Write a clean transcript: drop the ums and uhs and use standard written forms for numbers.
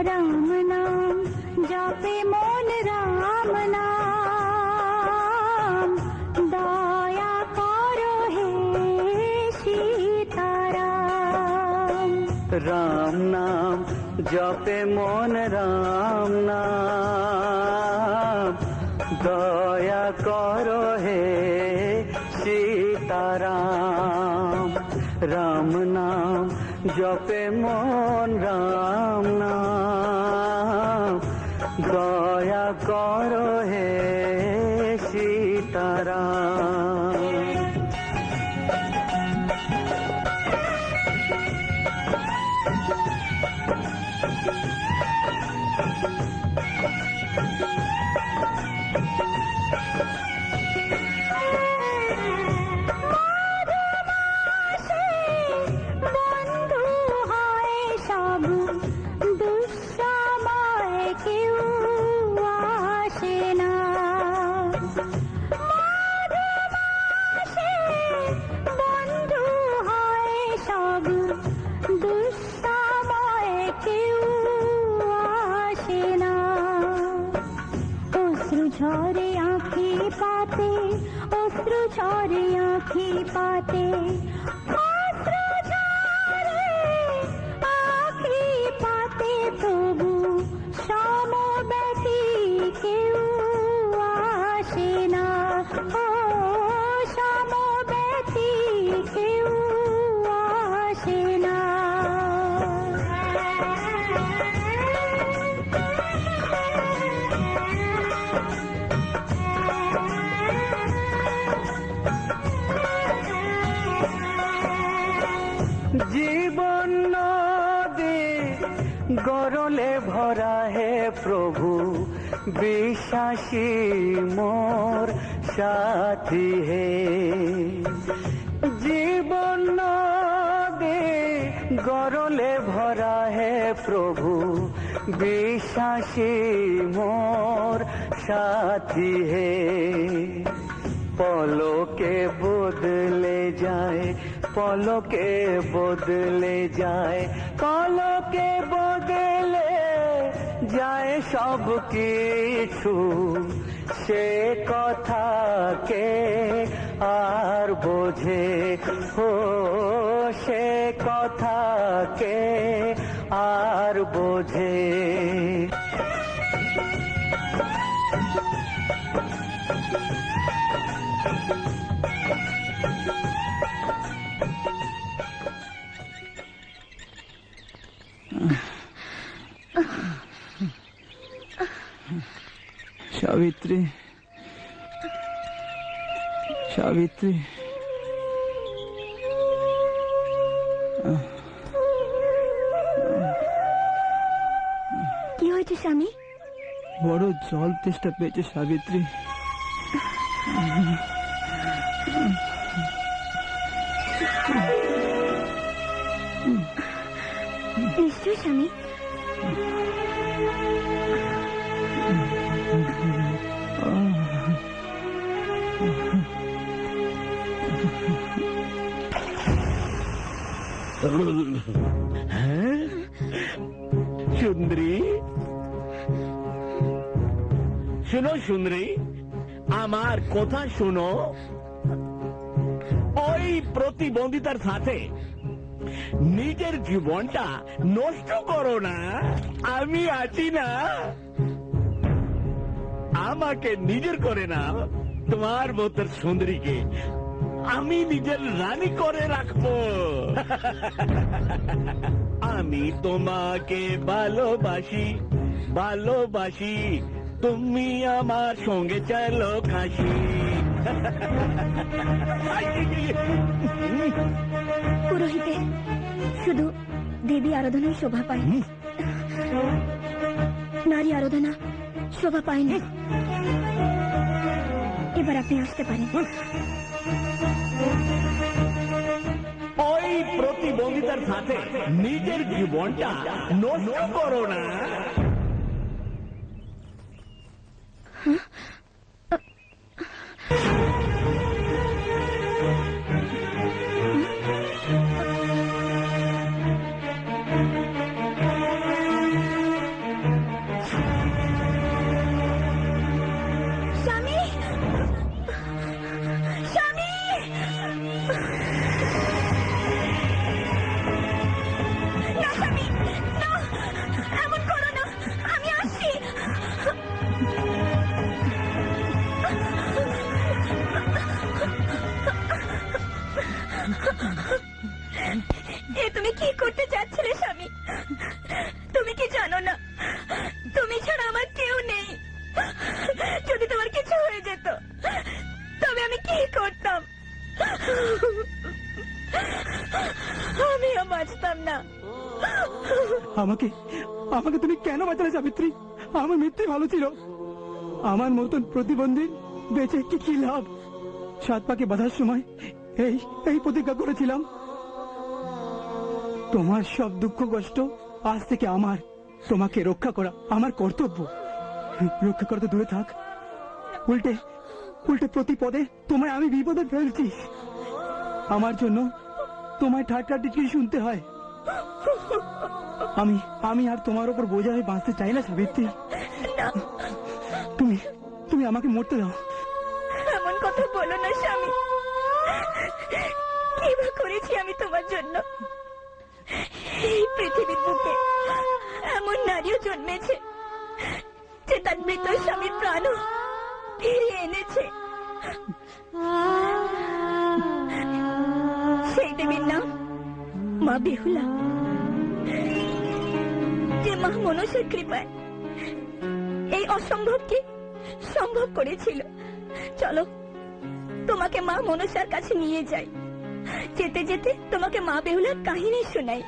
রাম নাম জপে মন রাম নাম, দয়া করো হে সীতারাম। রাম নাম জপে মন রাম নাম, দয়া করো হে সীতারাম। রাম নাম জপে মন রাম নাম, দয়া করো হে সীতারাম। ঝরে আঁখি পাতে, অশ্রু ঝরে আঁখি পাতে, অশ্রু ঝরে আঁখি পাতে, তবু সমব্যথী কেউ আসে না। ও সমব্যথী কেউ আসে না। জীবন নদী গরলে ভরা হে প্রভু, বিশ্বাসী মোর সাথী হে। জীবন নদী গরলে ভরা হে প্রভু, বিশ্বাসী মোর সাথী হে। পলকে বদলে যায়, পলকে বদলে যায়, পলকে বদলে যায় সব কিছু। সে কথা কে আর বোঝে, ও সে কথা কে আর বোঝে। সাবিত্রী, সাবিত্রী, কি হয়েছে স্বামী? বড় জল তেষ্টা পেয়েছে সাবিত্রী। নিশ্চয় স্বামী। সুন্দরী, শুনো সুন্দরী, আমার কথা শুনো। ওই প্রতিবন্ধিতার সাথে নিজের জীবনটা নষ্ট করো না। আমি আছি না, আমাকে নিজের করে না। তোমার মতো সুন্দরীকে আমি নিজের রানী করে রাখবো। আমি তোমাকে ভালোবাসি, ভালোবাসি, তুমি আমার সঙ্গে চলো কাশি। পুরোহিতে শুধু দেবী আরাধনায় শোভা পায়, নারী আরাধনা শোভা পায়নি। এবার আপনি আসতে পারেন। ওই প্রতিবন্ধিতার সাথে নিজের জীবনটা নষ্ট করো না। আমাকে আমাকে তুমি কেন বাঁচালে সাবিত্রী? আমার মৃত্যু ভালো ছিল। আমার মতন প্রতিবন্ধী বেঁচে কি লাভ? 7 পাকে বাঁধার সময় এই এই প্রতিজ্ঞা করেছিলাম, তোমার সব দুঃখ কষ্ট আজ থেকে আমার, তোমাকে রক্ষা করা আমার কর্তব্য। রক্ষা করা তো দূরে থাক, উল্টে উল্টে প্রতি পদে তোমায় আমি বিপদে ফেলছি। আমার জন্য তোমায় ঠাট্টা টিটকিরি শুনতে হয়। আমি আমি আর তোমার উপর বোঝা হয়ে বাঁচতে চাই না সাবিত্রী। না, তুমি তুমি আমাকে মরতে দাও। এমন কথা বলো না স্বামী। কি বা করেছি আমি তোমার জন্য? এই পৃথিবীর বুকে এমন নারীও জন্মেছে যে তার মৃত স্বামীর প্রাণও ফিরিয়ে এনেছে। সেই দেবীর নাম মা বেহুলা, যে মা মনসার কৃপায় এই অসম্ভবকে সম্ভব করেছিল। চলো, তোমাকে মা মনসার কাছে নিয়ে যাই। যেতে যেতে তোমাকে মা বেহুলার কাহিনী শোনাই।